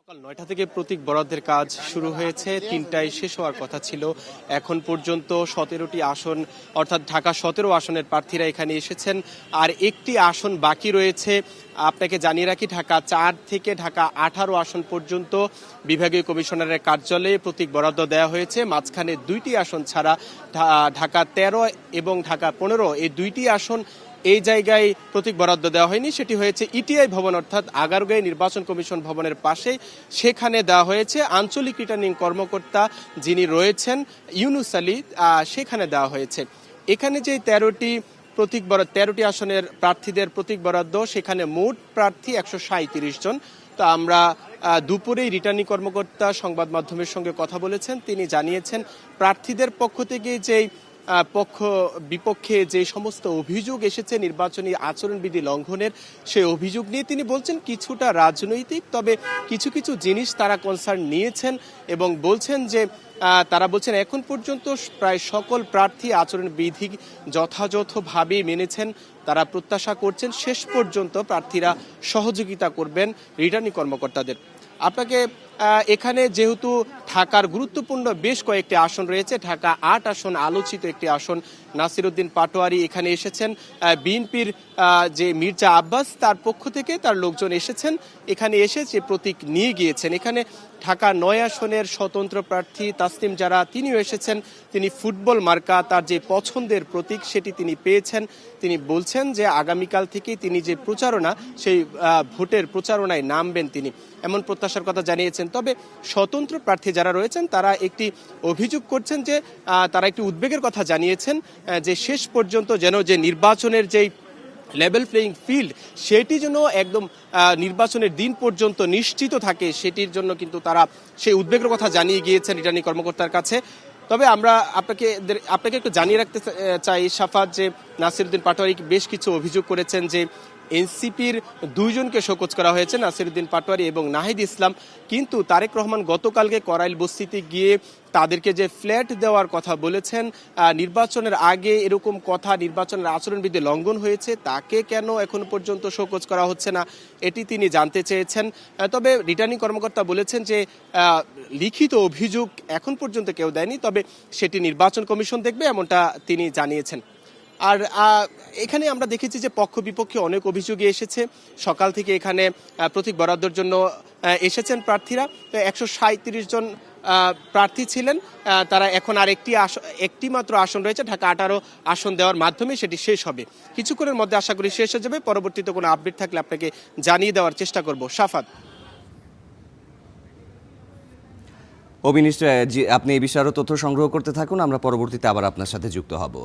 সকাল ৯টা থেকে প্রতীক বরাদ্দের কাজ শুরু হয়েছে, ৩টায় শেষ হওয়ার কথা ছিল। এখন পর্যন্ত ১৭টি আসন অর্থাৎ ঢাকা ১৭ আসনের প্রার্থীরা এখানে এসেছেন, আর একটি আসন বাকি রয়েছে। আপনাকে জানিয়ে রাখি, ঢাকা ৪ থেকে ঢাকা ১৮ আসন পর্যন্ত বিভাগীয় কমিশনারের কার্যালয়ে প্রতীক বরাদ্দ দেওয়া হয়েছে। মাঝখানে ২টি আসন ছাড়া ঢাকা ১৩ এবং ঢাকা ১৫ এই ২টি আসন এই জায়গায় প্রতীক বরাদ্দ দেওয়া হয়নি। সেটি হয়েছে ইটিআই ভবন অর্থাৎ আগারগাঁও নির্বাচন কমিশন ভবনের পাশে, সেখানে দেওয়া হয়েছে। আঞ্চলিক রিটার্নিং কর্মকর্তা যিনি রয়েছেন ইউনুস আলী, সেখানে দেওয়া হয়েছে। এখানে যে 13টি আসনের প্রার্থীদের প্রতীক বরাদ্দ, সেখানে মোট প্রার্থী ১৩৭ জন। তো আমরা দুপুরেই রিটার্নিং কর্মকর্তা সংবাদ মাধ্যমের সঙ্গে কথা বলেছেন। তিনি জানিয়েছেন প্রার্থীদের পক্ষ থেকে যেই বিপক্ষে যে সমস্ত অভিযোগ এসেছে নির্বাচনী আচরণবিধি লঙ্ঘনের, সেই অভিযোগ নিয়ে তিনি বলছেন কিছুটা রাজনৈতিক, তবে কিছু কিছু জিনিস তারা কনসার্ন নিয়েছেন এবং বলছেন যে তারা বলছেন এখন পর্যন্ত প্রায় সকল প্রার্থী আচরণবিধি যথাযথভাবে মেনেছেন। তারা প্রত্যাশা করছেন শেষ পর্যন্ত প্রার্থীরা সহযোগিতা করবেন রিটার্নিং কর্মকর্তাদের। আপনাকে এখানে যেহেতু ঢাকার গুরুত্বপূর্ণ বেশ কয়েকটি আসন রয়েছে, ঢাকা ৮ আসন আলোচিত একটি আসন, নাসিরউদ্দিন পাটোয়ারি এখানে এসেছেন। বিএনপির যে মির্জা আব্বাস, তার পক্ষ থেকে তার লোকজন এসেছেন, এখানে এসে যে প্রতীক নিয়ে গিয়েছেন। এখানে ঢাকা ৯ আসনের স্বতন্ত্র প্রার্থী তাসনিম জারা, তিনিও এসেছেন। তিনি ফুটবল মার্কা, তার যে পছন্দের প্রতীক সেটি তিনি পেয়েছেন। তিনি বলছেন যে আগামীকাল থেকেই তিনি যে প্রচারণা, সেই ভোটের প্রচারণায় নামবেন তিনি, এমন প্রত্যাশার কথা জানিয়েছেন। তবে স্বতন্ত্র প্রার্থী যারা রয়েছেন তারা একটি অভিযোগ করছেন যে তারা একটি উদ্বেগের কথা জানিয়েছেন যে শেষ পর্যন্ত যেন যে নির্বাচনের যেই লেভেল প্লেইং ফিল্ড, সেটি যেন একদম নির্বাচনের দিন পর্যন্ত নিশ্চিত থাকে, সেটির জন্য কিন্তু তারা সেই উদ্বেগের কথা জানিয়ে গিয়েছেন রিটার্নিং কর্মকর্তার কাছে। তবে আমরা আপনাকে একটু জানিয়ে রাখতে চাই সাফাত, যে নাসিরউদ্দিন পাটোয়ারি বেশ কিছু অভিযোগ করেছেন যে এনসিপির ২ জনকে শোকজ করা হয়েছে, নাসিরউদ্দিন পাটোয়ারি এবং নাহিদ ইসলাম, কিন্তু তারেক রহমান গতকালকে করাইল বস্তিতে গিয়ে তাদেরকে যে ফ্ল্যাট দেওয়ার কথা বলেছেন, নির্বাচনের আগে এরকম কথা, নির্বাচনের আচরণবিধি লঙ্ঘন হয়েছে, তাকে কেন এখনো পর্যন্ত শোকজ করা হচ্ছে না, এটি তিনি জানতে চেয়েছেন। তবে রিটার্নিং কর্মকর্তা বলেছেন যে লিখিত অভিযোগ এখন পর্যন্ত কেউ দেয়নি, তবে সেটি নির্বাচন কমিশন দেখবে, এমনটা তিনি জানিয়েছেন। আর এখানে আমরা দেখেছি যে পক্ষ বিপক্ষে অনেক অভিযোগই এসেছে। সকাল থেকে এখানে প্রতীক বরাদ্দের জন্য এসেছেন প্রার্থীরা। ১৩৭ জন প্রার্থী ছিলেন, তারা এখন আর একটি মাত্র আসন রয়েছে, ঢাকা ১৮ আসন দেওয়ার মাধ্যমে সেটি শেষ হবে। কিছুক্ষণের মধ্যে আশা করি শেষ হয়ে যাবে। পরবর্তীতে কোনো আপডেট থাকলে আপনাকে জানিয়ে দেওয়ার চেষ্টা করব। সাফাত। অবিনিশ, আপনি এই বিষয়ে আরও তথ্য সংগ্রহ করতে থাকুন, আমরা পরবর্তীতে আবার আপনার সাথে যুক্ত হব।